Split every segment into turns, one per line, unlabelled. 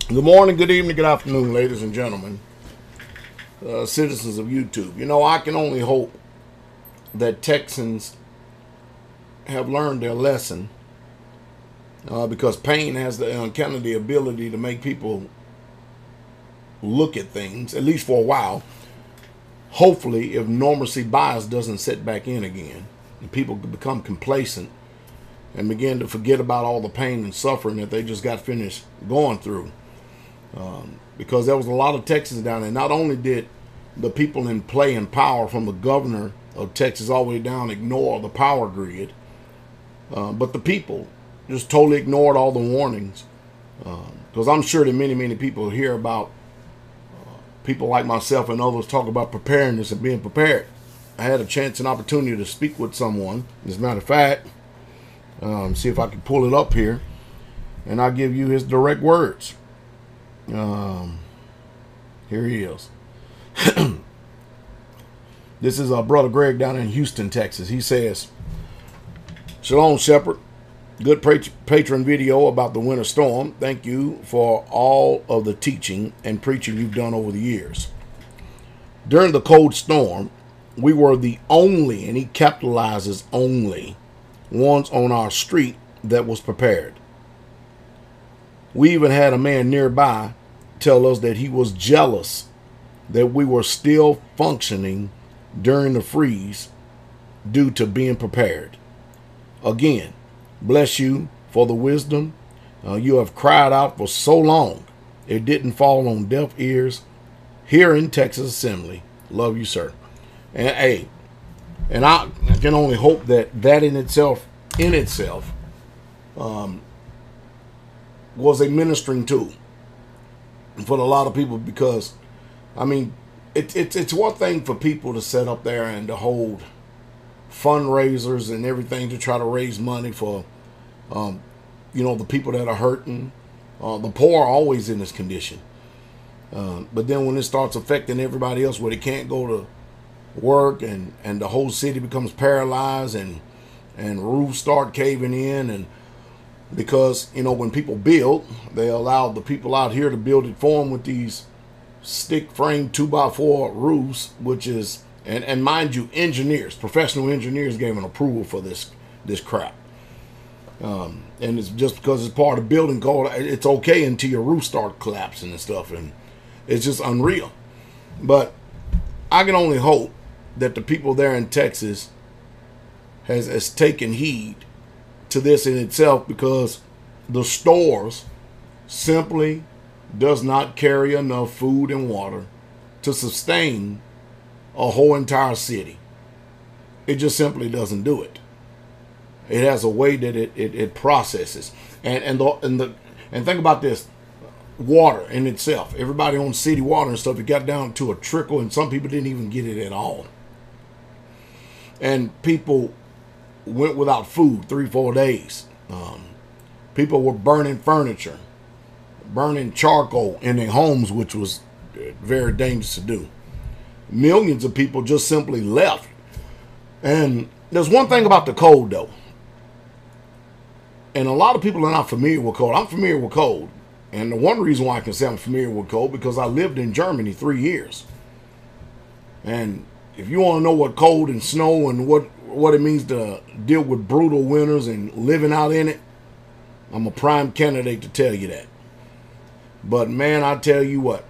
Good morning, good evening, good afternoon, ladies and gentlemen, citizens of YouTube. You know, I can only hope that Texans have learned their lesson because pain has the ability to make people look at things, at least for a while. Hopefully, if normalcy bias doesn't set back in again, and people become complacent and begin to forget about all the pain and suffering that they just got finished going through. Because there was a lot of Texans down there. Not only did the people in play and power from the governor of Texas all the way down ignore the power grid, but the people just totally ignored all the warnings. Because I'm sure that many people hear about people like myself and others talk about preparedness and being prepared. I had a chance and opportunity to speak with someone. As a matter of fact, see if I can pull it up here, and I'll give you his direct words. Here he is. This is our brother Greg down in Houston, Texas. He says, "Shalom, Shepherd. Good patron video about the winter storm. Thank you for all of the teaching and preaching you've done over the years. During the cold storm, we were the only," and he capitalizes only, "ones on our street that was prepared. We even had a man nearby tell us that he was jealous that we were still functioning during the freeze due to being prepared. Again, bless you for the wisdom you have cried out for so long. It didn't fall on deaf ears here in Texas Assembly. Love you, sir." And hey, and I can only hope that that in itself was a ministering tool for a lot of people, because I mean it's one thing for people to sit up there and to hold fundraisers and everything to try to raise money for the people that are hurting. The poor are always in this condition, but then when it starts affecting everybody else, where they can't go to work and the whole city becomes paralyzed and roofs start caving in, and because when people build, they allow the people out here to build it for them with these stick frame 2x4 roofs, which is, and mind you, professional engineers gave an approval for this crap, and it's just because it's part of building code, it's okay until your roof start collapsing and stuff, and it's just unreal. But I can only hope that the people there in Texas has taken heed to this in itself, because the stores simply does not carry enough food and water to sustain a whole entire city. It just simply doesn't do it. It has a way that it processes, and think about this: water in itself. Everybody on city water and stuff, it got down to a trickle, and some people didn't even get it at all. And people went without food 3-4 days. People were burning furniture, burning charcoal in their homes, which was very dangerous to do. Millions of people just simply left. And there's one thing about the cold, though, and a lot of people are not familiar with cold. I'm familiar with cold, and the one reason why I can say I'm familiar with cold, because I lived in Germany 3 years. And if you want to know what cold and snow and what it means to deal with brutal winters and living out in it, I'm a prime candidate to tell you that. But man, I tell you what,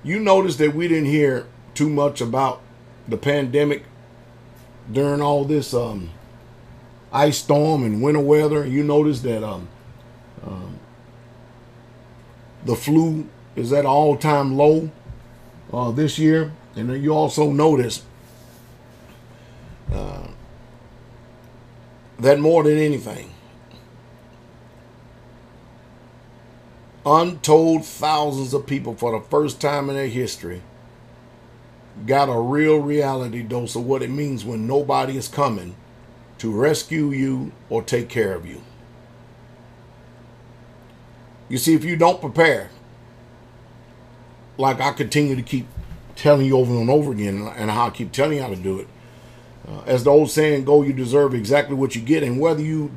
you notice that we didn't hear too much about the pandemic during all this ice storm and winter weather. You notice that the flu is at an all-time low this year. And then you also notice that more than anything, untold thousands of people for the first time in their history got a real reality dose of what it means when nobody is coming to rescue you or take care of you. You see, if you don't prepare, like I continue to keep telling you over and over again, and how I keep telling you how to do it, as the old saying go, you deserve exactly what you get. And whether you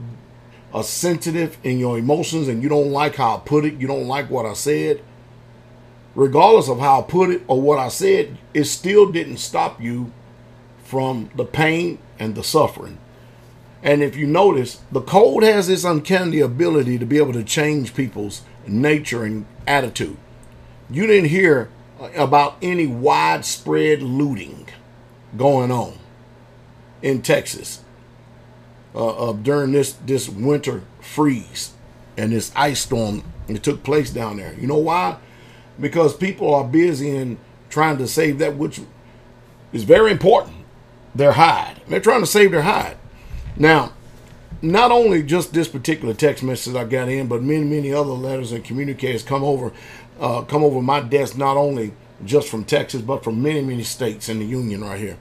are sensitive in your emotions and you don't like how I put it, you don't like what I said, regardless of how I put it or what I said, it still didn't stop you from the pain and the suffering. And if you notice, the cold has this uncanny ability to be able to change people's nature and attitude. You didn't hear about any widespread looting going on in Texas during this winter freeze and this ice storm that took place down there. You know why? Because people are busy in trying to save that which is very important, their hide. They're trying to save their hide. Now, not only just this particular text message I got in, but many other letters and communiques come over my desk, not only just from Texas, but from many states in the union right here.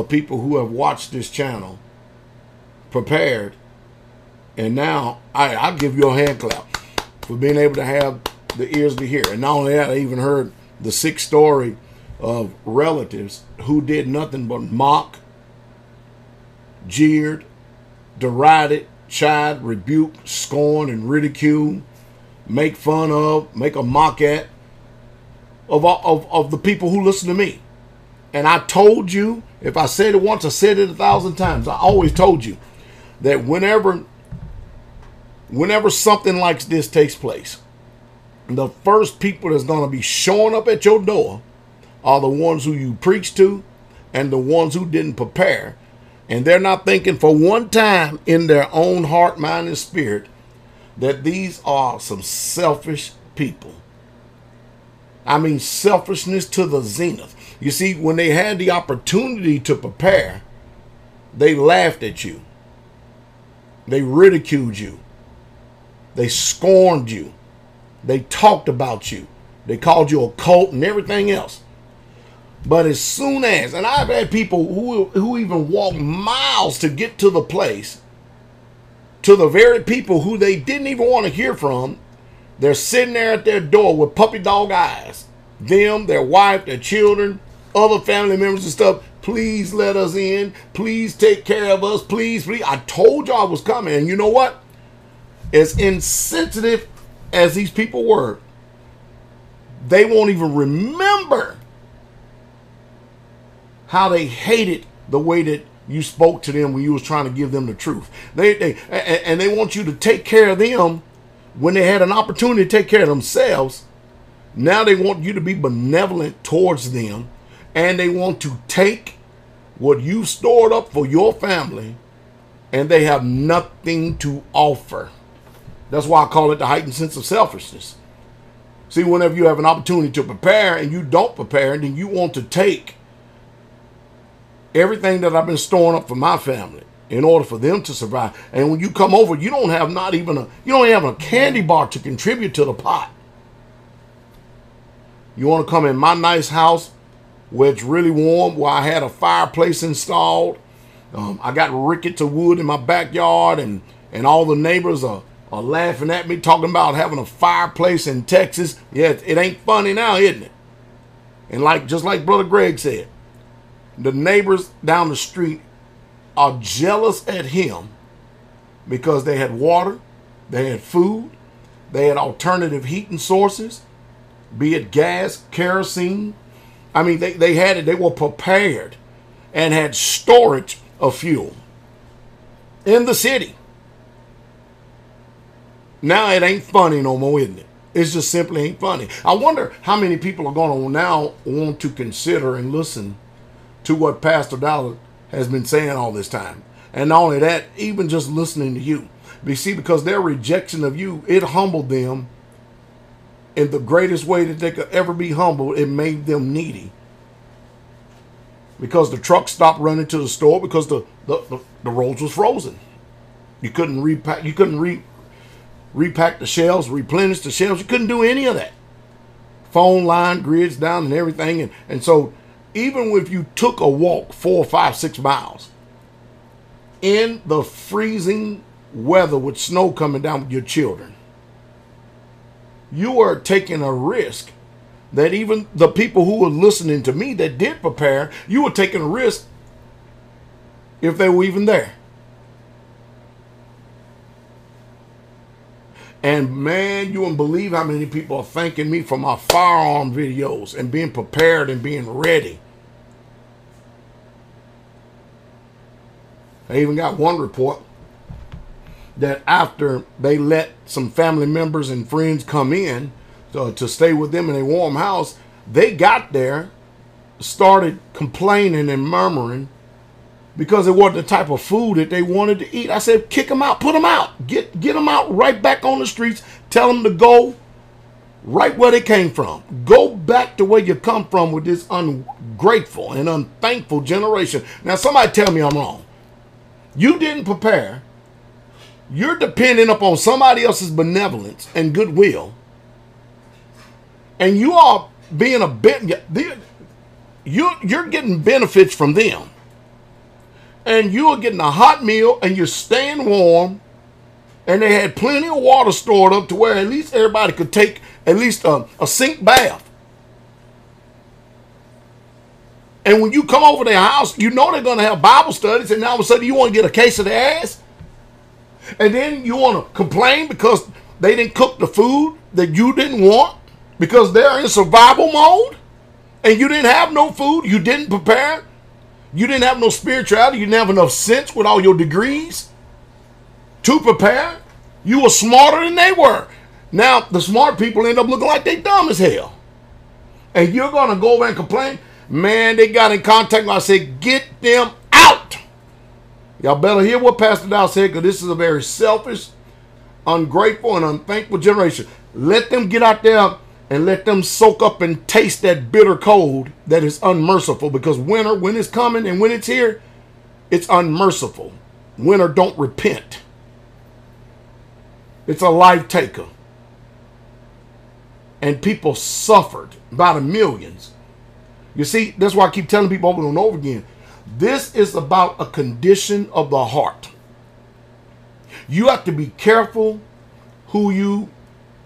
People who have watched this channel, prepared, and now I'll give you a hand clap for being able to have the ears to hear. And not only that, I even heard the sick story of relatives who did nothing but mock, jeered, derided, chide, rebuke, scorn, and ridicule, make fun of, make a mock at of the people who listen to me. And I told you, if I said it once, I said it 1,000 times. I always told you that whenever something like this takes place, the first people that's going to be showing up at your door are the ones who you preach to and the ones who didn't prepare. And they're not thinking for one time in their own heart, mind, and spirit that these are some selfish people. I mean, selfishness to the zenith. You see, when they had the opportunity to prepare, they laughed at you. They ridiculed you. They scorned you. They talked about you. They called you a cult and everything else. But as soon as, and I've had people who even walk miles to get to the place, to the very people who they didn't even want to hear from, they're sitting there at their door with puppy dog eyes. Them, their wife, their children, other family members and stuff. Please let us in. Please take care of us. Please. I told you I was coming. And you know what? As insensitive as these people were, they won't even remember how they hated the way that you spoke to them when you was trying to give them the truth. They want you to take care of them when they had an opportunity to take care of themselves. Now they want you to be benevolent towards them, and they want to take what you've stored up for your family, and they have nothing to offer. That's why I call it the heightened sense of selfishness. See, whenever you have an opportunity to prepare and you don't prepare, then you want to take everything that I've been storing up for my family in order for them to survive. And when you come over, you don't have a candy bar to contribute to the pot. You want to come in my nice house where it's really warm, where I had a fireplace installed. I got rickets of wood in my backyard, and all the neighbors are laughing at me, talking about having a fireplace in Texas. Yeah, it ain't funny now, isn't it? And just like Brother Greg said, the neighbors down the street are jealous at him because they had water, they had food, they had alternative heating sources, be it gas, kerosene. I mean, they had it. They were prepared and had storage of fuel in the city. Now it ain't funny no more, isn't it? It just simply ain't funny. I wonder how many people are going to now want to consider and listen to what Pastor Dollar has been saying all this time. And not only that, even just listening to you. You see, because their rejection of you, it humbled them in the greatest way that they could ever be humbled. It made them needy. Because the truck stopped running to the store because the roads was frozen. You couldn't repack, repack the shelves, replenish the shelves. You couldn't do any of that. Phone line, grids down and everything. And so even if you took a walk 4, 5, 6 miles in the freezing weather with snow coming down with your children, you are taking a risk that even the people who were listening to me that did prepare, you were taking a risk if they were even there. And man, you wouldn't believe how many people are thanking me for my firearm videos and being prepared and being ready. I even got one report that after they let some family members and friends come in to stay with them in a warm house, they got there, started complaining and murmuring because it wasn't the type of food that they wanted to eat. I said, kick them out, put them out, get them out right back on the streets, tell them to go right where they came from. Go back to where you come from with this ungrateful and unthankful generation. Now, somebody tell me I'm wrong. You didn't prepare. You're depending upon somebody else's benevolence and goodwill. And you are being a bit, you're getting benefits from them. And you're getting a hot meal and you're staying warm. And they had plenty of water stored up to where at least everybody could take at least a sink bath. And when you come over their house, you know they're going to have Bible studies, and now all of a sudden you want to get a case of their ass. And then you want to complain because they didn't cook the food that you didn't want because they're in survival mode and you didn't have no food, you didn't prepare, you didn't have no spirituality, you didn't have enough sense with all your degrees to prepare. You were smarter than they were. Now, the smart people end up looking like they dumb as hell. And you're going to go over and complain? Man, they got in contact and I said, get them out. Y'all better hear what Pastor Dow said, because this is a very selfish, ungrateful, and unthankful generation. Let them get out there and let them soak up and taste that bitter cold that is unmerciful, because winter, when it's coming and when it's here, it's unmerciful. Winter don't repent. It's a life taker. And people suffered by the millions. You see, that's why I keep telling people over and over again. This is about a condition of the heart. You have to be careful who you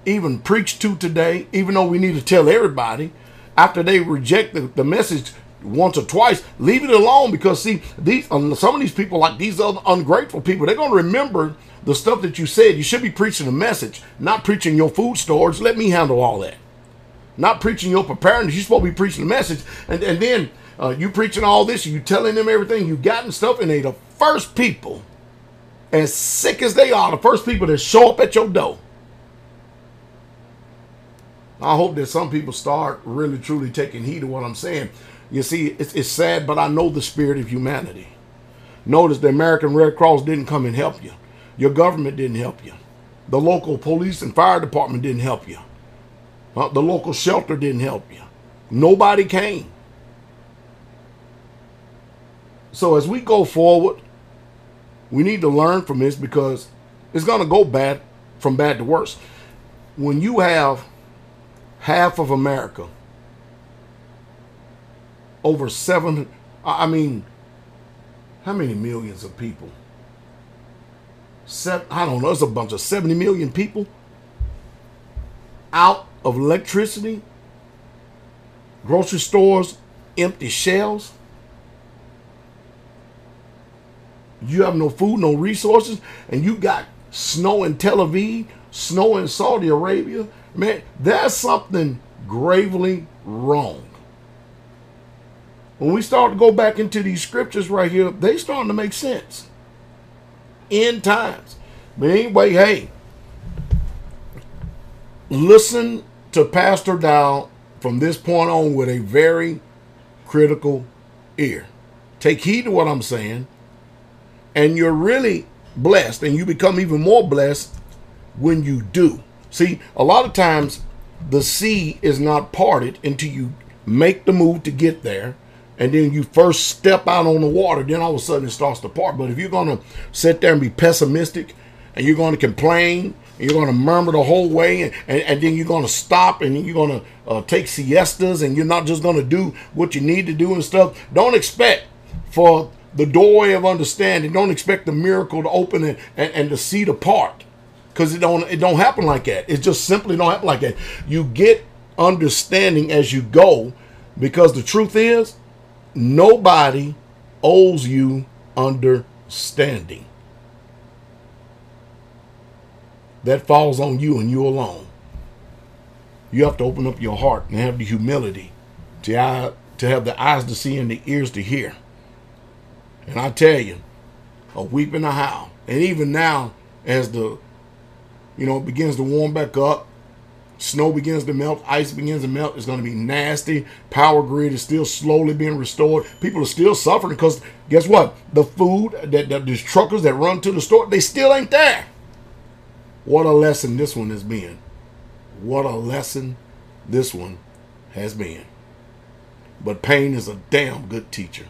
even preach to today, even though we need to tell everybody. After they reject the message once or twice, leave it alone, because see, some of these people, like these other ungrateful people, they're going to remember the stuff that you said. You should be preaching the message, not preaching your food storage. Let me handle all that. Not preaching your preparedness. You're supposed to be preaching the message. And then you preaching all this, you telling them everything you got and stuff, and they the first people, as sick as they are, the first people that show up at your door. I hope that some people start really, truly taking heed of what I'm saying. You see, it's sad, but I know the spirit of humanity. Notice the American Red Cross didn't come and help you. Your government didn't help you. The local police and fire department didn't help you. The local shelter didn't help you. Nobody came. So as we go forward, we need to learn from this, because it's going to go bad, from bad to worse. When you have half of America, over 7, I mean, how many millions of people? I don't know, it's a bunch of 70 million people out of electricity, grocery stores, empty shelves. You have no food, no resources, and you got snow in Tel Aviv, snow in Saudi Arabia. Man, there's something gravely wrong. When we start to go back into these scriptures right here, they starting to make sense. End times. But anyway, hey, listen to Pastor Dow from this point on with a very critical ear. Take heed to what I'm saying, and you're really blessed, and you become even more blessed when you do. See, a lot of times the sea is not parted until you make the move to get there, and then you first step out on the water, then all of a sudden it starts to part. But if you're going to sit there and be pessimistic, and you're going to complain, and you're going to murmur the whole way, and then you're going to stop, and then you're going to take siestas, and you're not just going to do what you need to do and stuff, don't expect for the doorway of understanding. Don't expect the miracle to open and the sea to part, because it don't happen like that. It just simply don't happen like that. You get understanding as you go, because the truth is, nobody owes you understanding. that falls on you and you alone. You have to open up your heart and have the humility to have the eyes to see and the ears to hear. And I tell you, a weep and a howl. And even now, as the it begins to warm back up, snow begins to melt, ice begins to melt, it's going to be nasty. Power grid is still slowly being restored. People are still suffering because guess what? The food that these truckers that run to the store, they still ain't there. What a lesson this one has been. What a lesson this one has been. But pain is a damn good teacher.